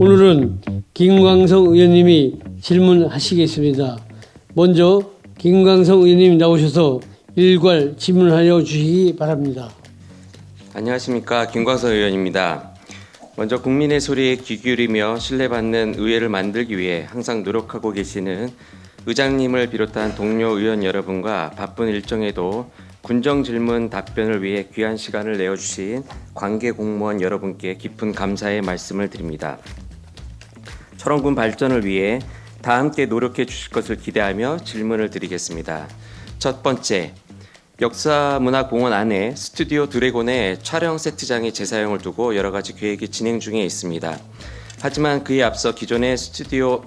오늘은 김광석 의원님이 질문하시겠습니다. 먼저 김광석 의원님 나오셔서 일괄 질문하여 주시기 바랍니다. 안녕하십니까, 김광석 의원입니다. 먼저 국민의 소리에 귀 기울이며 신뢰받는 의회를 만들기 위해 항상 노력하고 계시는 의장님을 비롯한 동료 의원 여러분과 바쁜 일정에도 군정 질문 답변을 위해 귀한 시간을 내어주신 관계 공무원 여러분께 깊은 감사의 말씀을 드립니다. 철원군 발전을 위해 다 함께 노력해 주실 것을 기대하며 질문을 드리겠습니다. 첫 번째, 역사문화공원 안에 스튜디오 드래곤의 촬영 세트장이 재사용을 두고 여러 가지 계획이 진행 중에 있습니다. 하지만 그에 앞서 기존의 스튜디오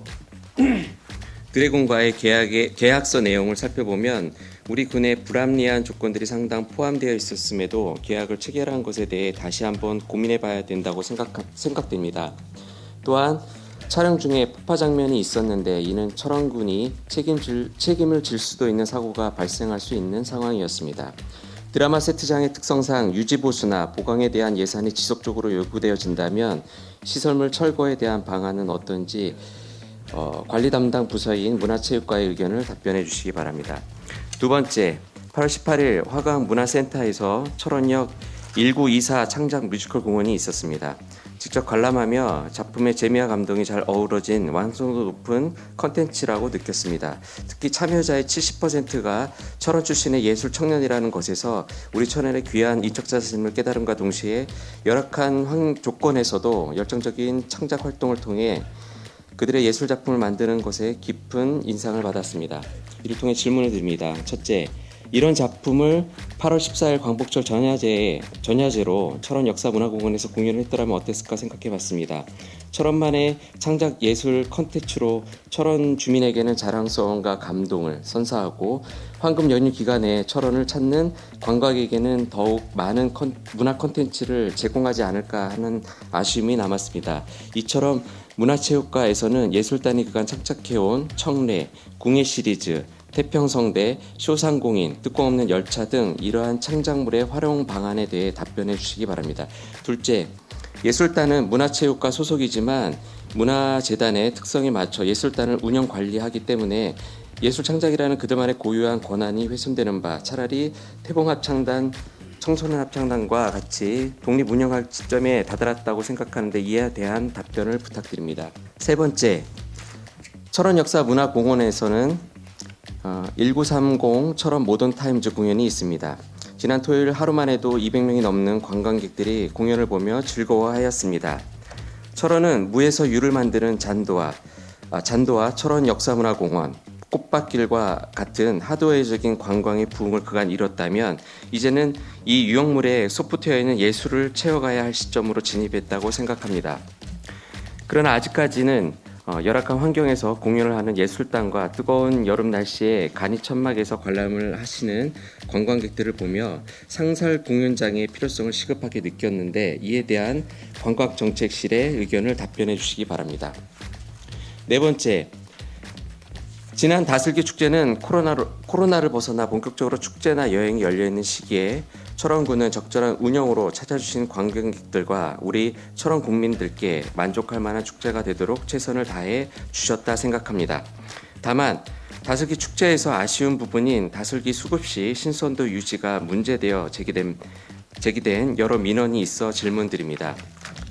드래곤과의 계약서 내용을 살펴보면 우리 군의 불합리한 조건들이 상당 포함되어 있었음에도 계약을 체결한 것에 대해 다시 한번 고민해 봐야 된다고 생각됩니다. 또한 촬영 중에 폭파 장면이 있었는데 이는 철원군이 책임을 질 수도 있는 사고가 발생할 수 있는 상황이었습니다. 드라마 세트장의 특성상 유지보수나 보강에 대한 예산이 지속적으로 요구되어진다면 시설물 철거에 대한 방안은 어떤지 관리 담당 부서인 문화체육과의 의견을 답변해 주시기 바랍니다. 두 번째, 8월 18일 화강문화센터에서 철원역 1924 창작 뮤지컬 공연이 있었습니다. 직접 관람하며 작품의 재미와 감동이 잘 어우러진 완성도 높은 컨텐츠라고 느꼈습니다. 특히 참여자의 70%가 철원 출신의 예술 청년이라는 것에서 우리 철원의 귀한 인적 자산임을 깨달음과 동시에 열악한 조건에서도 열정적인 창작 활동을 통해 그들의 예술 작품을 만드는 것에 깊은 인상을 받았습니다. 이를 통해 질문을 드립니다. 첫째, 이런 작품을 8월 14일 광복절 전야제로 철원 역사문화공원에서 공연을 했더라면 어땠을까 생각해봤습니다. 철원만의 창작 예술 컨텐츠로 철원 주민에게는 자랑스러움과 감동을 선사하고 황금 연휴 기간에 철원을 찾는 관광객에게는 더욱 많은 문화 컨텐츠를 제공하지 않을까 하는 아쉬움이 남았습니다. 이처럼 문화체육과에서는 예술단이 그간 창작해온 청래, 궁예 시리즈, 태평성대, 쇼상공인, 뚜껑없는 열차 등 이러한 창작물의 활용 방안에 대해 답변해 주시기 바랍니다. 둘째, 예술단은 문화체육과 소속이지만 문화재단의 특성에 맞춰 예술단을 운영 관리하기 때문에 예술창작이라는 그들만의 고유한 권한이 훼손되는 바 차라리 태봉합창단, 청소년 합창단과 같이 독립 운영할 지점에 다다랐다고 생각하는데 이에 대한 답변을 부탁드립니다. 세 번째, 철원역사문화공원에서는 1930 철원 모던타임즈 공연이 있습니다. 지난 토요일 하루만 해도 200명이 넘는 관광객들이 공연을 보며 즐거워하였습니다. 철원은 무에서 유를 만드는 잔도와 철원 역사문화공원, 꽃밭길과 같은 하드웨어적인 관광의 부흥을 그간 이뤘다면 이제는 이 유형물에 소프트웨어에는 예술을 채워가야 할 시점으로 진입했다고 생각합니다. 그러나 아직까지는 열악한 환경에서 공연을 하는 예술단과 뜨거운 여름 날씨에 간이천막에서 관람을 하시는 관광객들을 보며 상설 공연장의 필요성을 시급하게 느꼈는데 이에 대한 관광정책실의 의견을 답변해 주시기 바랍니다. 네 번째, 지난 다슬기 축제는 코로나를 벗어나 본격적으로 축제나 여행이 열려있는 시기에 철원군은 적절한 운영으로 찾아주신 관광객들과 우리 철원 국민들께 만족할 만한 축제가 되도록 최선을 다해 주셨다 생각합니다. 다만 다슬기 축제에서 아쉬운 부분인 다슬기 수급시 신선도 유지가 문제되어 제기된 여러 민원이 있어 질문드립니다.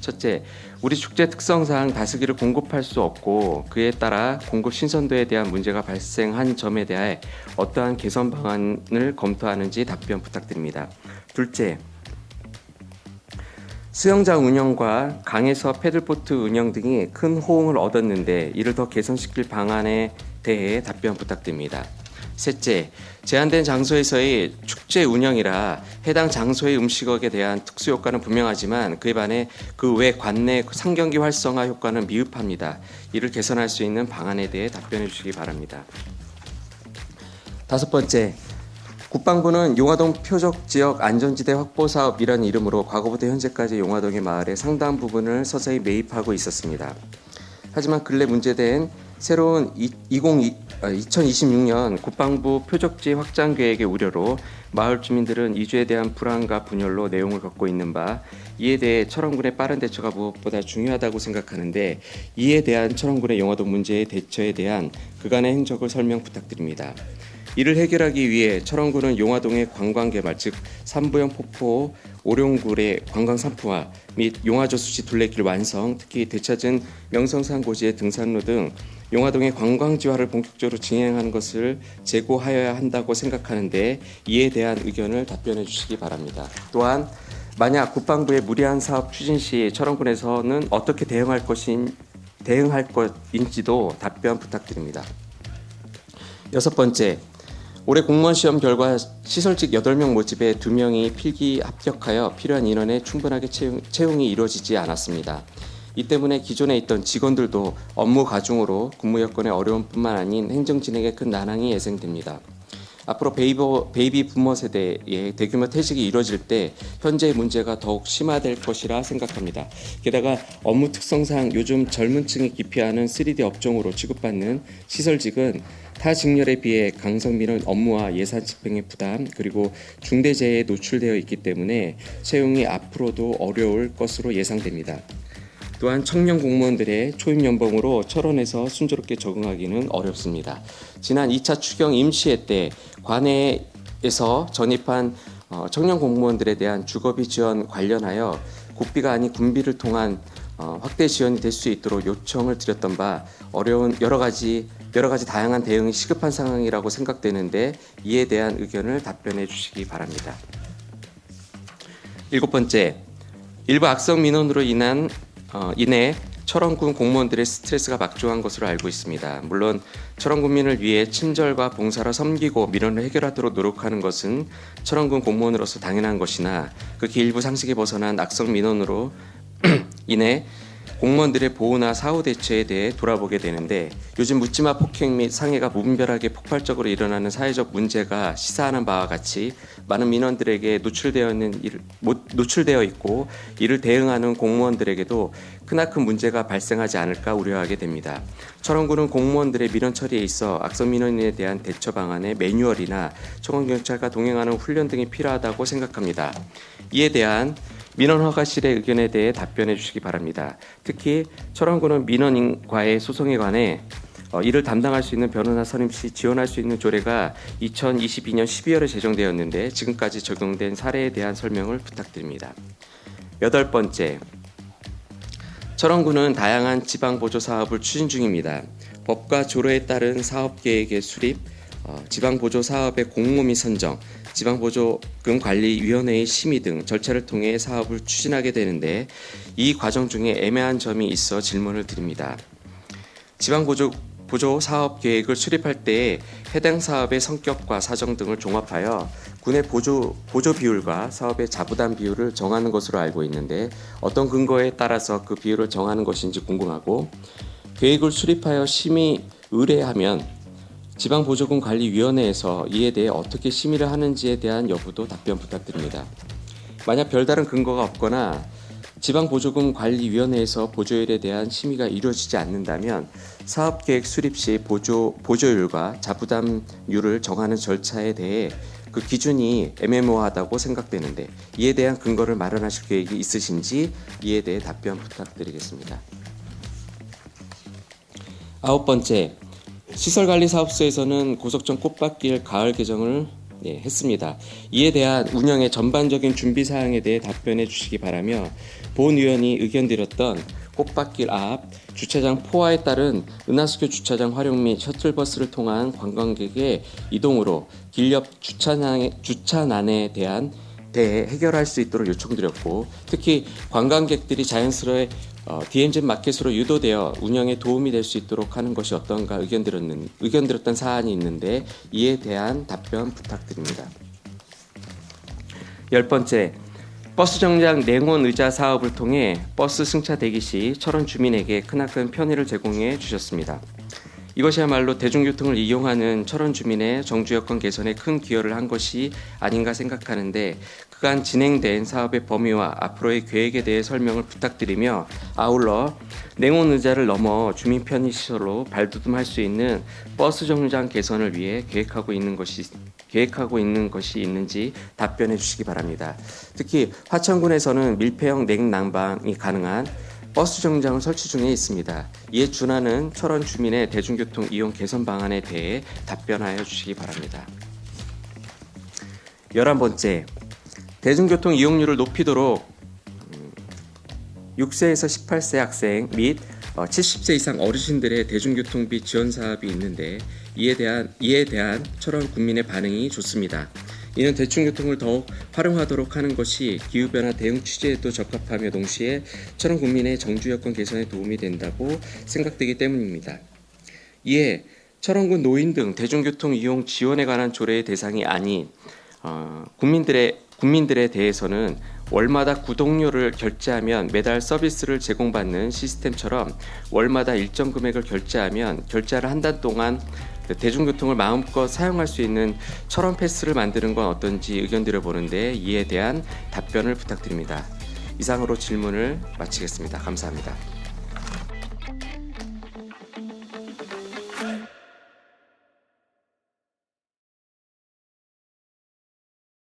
첫째, 우리 축제 특성상 다슬기를 공급할 수 없고 그에 따라 공급 신선도에 대한 문제가 발생한 점에 대해 어떠한 개선 방안을 검토하는지 답변 부탁드립니다. 둘째, 수영장 운영과 강에서 패들보트 운영 등이 큰 호응을 얻었는데 이를 더 개선시킬 방안에 대해 답변 부탁드립니다. 셋째, 제한된 장소에서의 축제 운영이라 해당 장소의 음식업에 대한 특수효과는 분명하지만 그에 반해 그 외 관내 상경기 활성화 효과는 미흡합니다. 이를 개선할 수 있는 방안에 대해 답변해 주시기 바랍니다. 다섯 번째, 국방부는 용화동 표적지역 안전지대 확보사업이라는 이름으로 과거부터 현재까지 용화동의 마을의 상당 부분을 서서히 매입하고 있었습니다. 하지만 근래 문제된 새로운 2026년 국방부 표적지 확장 계획의 우려로 마을 주민들은 이주에 대한 불안과 분열로 내용을 갖고 있는 바, 이에 대해 철원군의 빠른 대처가 무엇보다 중요하다고 생각하는데, 이에 대한 철원군의 용화동 문제의 대처에 대한 그간의 행적을 설명 부탁드립니다. 이를 해결하기 위해 철원군은 용화동의 관광개발, 즉 삼부형 폭포 오룡굴의 관광 산포화 및 용화저수지 둘레길 완성, 특히 되찾은 명성산 고지의 등산로 등 용화동의 관광지화를 본격적으로 진행하는 것을 재고하여야 한다고 생각하는데, 이에 대한 의견을 답변해 주시기 바랍니다. 또한 만약 국방부의 무리한 사업 추진 시 철원군에서는 어떻게 대응할 것인지도 답변 부탁드립니다. 6번째, 올해 공무원 시험 결과 시설직 8명 모집에 2명이 필기 합격하여 필요한 인원에 충분하게 채용이 이루어지지 않았습니다. 이 때문에 기존에 있던 직원들도 업무 과중으로 근무 여건의 어려움뿐만 아닌 행정 진행에 큰 난항이 예상됩니다. 앞으로 베이비 부머 세대의 대규모 퇴직이 이루어질 때 현재의 문제가 더욱 심화될 것이라 생각합니다. 게다가 업무 특성상 요즘 젊은 층이 기피하는 3D 업종으로 취급받는 시설직은 타 직렬에 비해 강성민원 업무와 예산 집행의 부담, 그리고 중대재해에 노출되어 있기 때문에 채용이 앞으로도 어려울 것으로 예상됩니다. 또한 청년 공무원들의 초임 연봉으로 철원에서 순조롭게 적응하기는 어렵습니다. 지난 2차 추경 임시회 때 관내에서 전입한 청년 공무원들에 대한 주거비 지원 관련하여 국비가 아닌 군비를 통한 확대 지원이 될 수 있도록 요청을 드렸던 바, 어려운 여러 가지 다양한 대응이 시급한 상황이라고 생각되는데, 이에 대한 의견을 답변해 주시기 바랍니다. 7번째, 일부 악성 민원으로 인해 철원군 공무원들의 스트레스가 막중한 것으로 알고 있습니다. 물론 철원군민을 위해 친절과 봉사로 섬기고 민원을 해결하도록 노력하는 것은 철원군 공무원으로서 당연한 것이나, 극히 일부 상식에 벗어난 악성 민원으로 인해 공무원들의 보호나 사후 대처에 대해 돌아보게 되는데, 요즘 묻지마 폭행 및 상해가 무분별하게 폭발적으로 일어나는 사회적 문제가 시사하는 바와 같이 많은 민원들에게 노출되어 있고, 이를 대응하는 공무원들에게도 크나큰 문제가 발생하지 않을까 우려하게 됩니다. 철원군은 공무원들의 민원 처리에 있어 악성 민원에 대한 대처 방안의 매뉴얼이나 청원경찰과 동행하는 훈련 등이 필요하다고 생각합니다. 이에 대한 민원 허가실의 의견에 대해 답변해 주시기 바랍니다. 특히 철원군은 민원인과의 소송에 관해 이를 담당할 수 있는 변호사 선임 시 지원할 수 있는 조례가 2022년 12월에 제정되었는데 지금까지 적용된 사례에 대한 설명을 부탁드립니다. 8번째, 철원군은 다양한 지방보조 사업을 추진 중입니다. 법과 조례에 따른 사업계획의 수립, 지방보조 사업의 공모 및 선정, 지방보조금관리위원회의 심의 등 절차를 통해 사업을 추진하게 되는데, 이 과정 중에 애매한 점이 있어 질문을 드립니다. 지방보조 사업 계획을 수립할 때에 해당 사업의 성격과 사정 등을 종합하여 군의 보조 비율과 사업의 자부담 비율을 정하는 것으로 알고 있는데, 어떤 근거에 따라서 그 비율을 정하는 것인지 궁금하고, 계획을 수립하여 심의 의뢰하면 지방보조금관리위원회에서 이에 대해 어떻게 심의를 하는지에 대한 여부도 답변 부탁드립니다. 만약 별다른 근거가 없거나 지방보조금관리위원회에서 보조율에 대한 심의가 이루어지지 않는다면 사업계획 수립 시 보조율과 자부담률을 정하는 절차에 대해 그 기준이 애매모호하다고 생각되는데, 이에 대한 근거를 마련하실 계획이 있으신지 이에 대해 답변 부탁드리겠습니다. 9번째, 시설관리사업소에서는 고속정 꽃밭길 가을 개정을 했습니다. 이에 대한 운영의 전반적인 준비 사항에 대해 답변해 주시기 바라며, 본 의원이 의견 드렸던 꽃밭길 앞 주차장 포화에 따른 은하수교 주차장 활용 및 셔틀버스를 통한 관광객의 이동으로 길 옆 주차난에 대해 해결할 수 있도록 요청드렸고, 특히 관광객들이 자연스레 DMZ 마켓으로 유도되어 운영에 도움이 될 수 있도록 하는 것이 어떤가 의견 드렸던 사안이 있는데, 이에 대한 답변 부탁드립니다. 10번째, 버스 정류장 냉온 의자 사업을 통해 버스 승차 대기 시 철원 주민에게 크나큰 편의를 제공해 주셨습니다. 이것이야말로 대중교통을 이용하는 철원 주민의 정주 여건 개선에 큰 기여를 한 것이 아닌가 생각하는데, 그간 진행된 사업의 범위와 앞으로의 계획에 대해 설명을 부탁드리며 아울러 냉온 의자를 넘어 주민 편의시설로 발돋움할 수 있는 버스 정류장 개선을 위해 계획하고 있는 것이 있는지 답변해 주시기 바랍니다. 특히 화천군에서는 밀폐형 냉난방이 가능한 버스 정류장을 설치 중에 있습니다. 이에 준하는 철원 주민의 대중교통 이용 개선 방안에 대해 답변하여 주시기 바랍니다. 11번째, 대중교통 이용률을 높이도록 6세에서 18세 학생 및 70세 이상 어르신들의 대중교통비 지원 사업이 있는데 이에 대한 철원 국민의 반응이 좋습니다. 이는 대중교통을 더욱 활용하도록 하는 것이 기후변화 대응 취지에도 적합하며 동시에 철원 국민의 정주 여건 개선에 도움이 된다고 생각되기 때문입니다. 이에 철원군 노인 등 대중교통 이용 지원에 관한 조례의 대상이 아닌 국민들에 대해서는 월마다 구독료를 결제하면 매달 서비스를 제공받는 시스템처럼 월마다 일정 금액을 결제하면 결제를 한 달 동안 대중교통을 마음껏 사용할 수 있는 철원 패스를 만드는 건 어떤지 의견 드려보는데 이에 대한 답변을 부탁드립니다. 이상으로 질문을 마치겠습니다. 감사합니다.